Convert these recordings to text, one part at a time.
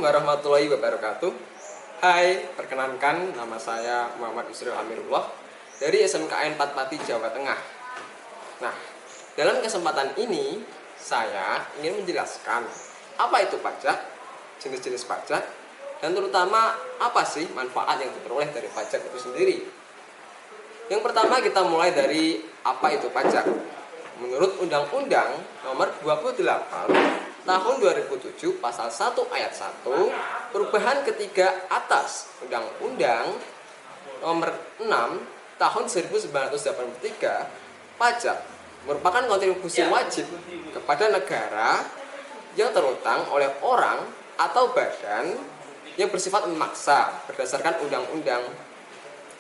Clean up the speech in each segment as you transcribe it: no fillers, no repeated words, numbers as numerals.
warahmatullahi wabarakatuh. Hai, perkenalkan nama saya Muhammad Yusril Amirullah dari SMKN Patpati, Jawa Tengah. Nah, dalam kesempatan ini saya ingin menjelaskan apa itu pajak, jenis-jenis pajak, dan terutama apa sih manfaat yang diperoleh dari pajak itu sendiri. Yang pertama kita mulai dari apa itu pajak. Menurut Undang-Undang Nomor 28 Tahun 2007 Pasal 1 Ayat 1 perubahan ketiga atas Undang-Undang Nomor 6 Tahun 1983, pajak merupakan kontribusi wajib kepada negara yang terutang oleh orang atau badan yang bersifat memaksa berdasarkan undang-undang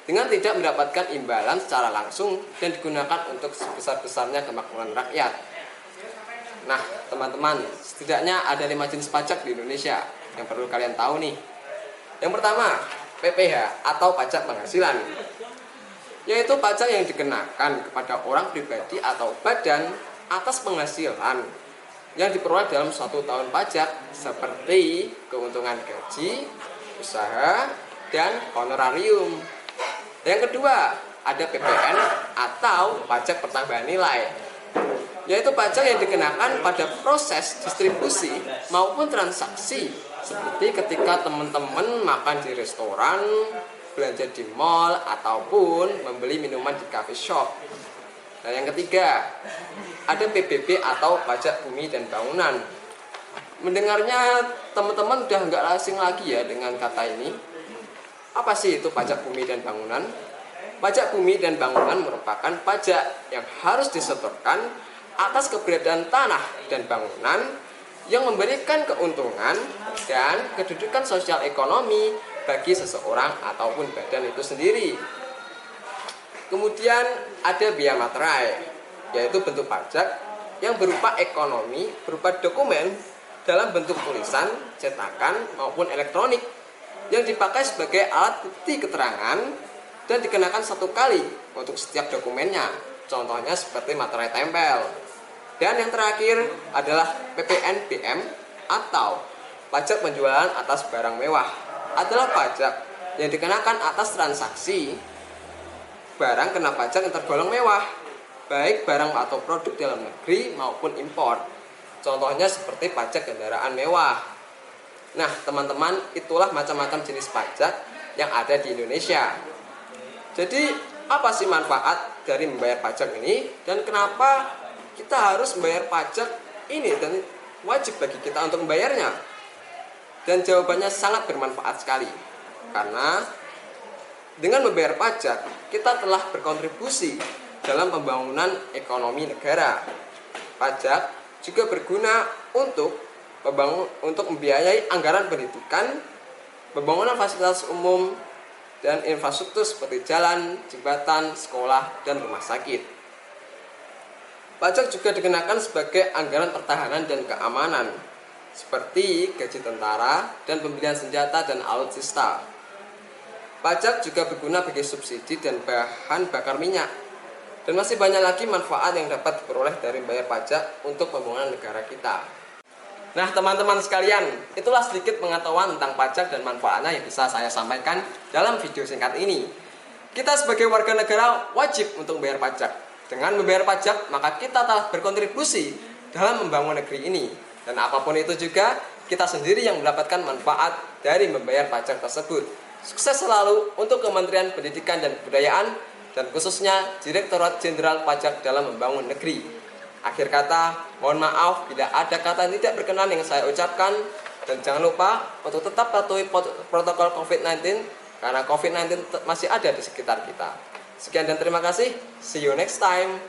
dengan tidak mendapatkan imbalan secara langsung dan digunakan untuk sebesar-besarnya kemakmuran rakyat. Nah, teman-teman, setidaknya ada 5 jenis pajak di Indonesia yang perlu kalian tahu nih. Yang pertama, PPh atau pajak penghasilan, yaitu pajak yang dikenakan kepada orang pribadi atau badan atas penghasilan yang diperoleh dalam suatu tahun pajak seperti keuntungan gaji, usaha, dan honorarium. Yang kedua, ada PPN atau pajak pertambahan nilai, yaitu pajak yang dikenakan pada proses distribusi maupun transaksi seperti ketika teman-teman makan di restoran, belanja di mall, ataupun membeli minuman di coffee shop. Nah, yang ketiga, ada PBB atau pajak bumi dan bangunan. Mendengarnya teman-teman udah nggak asing lagi ya dengan kata ini. Apa sih itu pajak bumi dan bangunan? Pajak bumi dan bangunan merupakan pajak yang harus disetorkan atas keberadaan tanah dan bangunan yang memberikan keuntungan dan kedudukan sosial ekonomi bagi seseorang ataupun badan itu sendiri. Kemudian ada biaya materai, yaitu bentuk pajak yang berupa ekonomi, berupa dokumen dalam bentuk tulisan, cetakan maupun elektronik yang dipakai sebagai alat bukti keterangan dan dikenakan satu kali untuk setiap dokumennya. Contohnya seperti materai tempel. Dan yang terakhir adalah PPNBM atau pajak penjualan atas barang mewah. Adalah pajak yang dikenakan atas transaksi barang kena pajak yang tergolong mewah, baik barang atau produk dalam negeri maupun impor. Contohnya seperti pajak kendaraan mewah. Nah, teman-teman, itulah macam-macam jenis pajak yang ada di Indonesia. Jadi, apa sih manfaat dari membayar pajak ini dan kenapa kita harus membayar pajak ini dan wajib bagi kita untuk membayarnya? Dan jawabannya sangat bermanfaat sekali. Karena dengan membayar pajak, kita telah berkontribusi dalam pembangunan ekonomi negara. Pajak juga berguna untuk membiayai anggaran pendidikan, pembangunan fasilitas umum, dan infrastruktur seperti jalan, jembatan, sekolah, dan rumah sakit. Pajak juga dikenakan sebagai anggaran pertahanan dan keamanan, seperti gaji tentara dan pembelian senjata dan alutsista. Pajak juga berguna bagi subsidi dan bahan bakar minyak. Dan masih banyak lagi manfaat yang dapat diperoleh dari membayar pajak untuk pembangunan negara kita. Nah, teman-teman sekalian, itulah sedikit pengetahuan tentang pajak dan manfaatnya yang bisa saya sampaikan dalam video singkat ini. Kita sebagai warga negara wajib untuk membayar pajak. Dengan membayar pajak, maka kita telah berkontribusi dalam membangun negeri ini. Dan apapun itu juga, kita sendiri yang mendapatkan manfaat dari membayar pajak tersebut. Sukses selalu untuk Kementerian Pendidikan dan Kebudayaan, dan khususnya Direktorat Jenderal Pajak dalam membangun negeri. Akhir kata, mohon maaf bila ada kata yang tidak berkenan yang saya ucapkan. Dan jangan lupa untuk tetap patuhi protokol COVID-19 karena COVID-19 masih ada di sekitar kita. Sekian dan terima kasih. See you next time.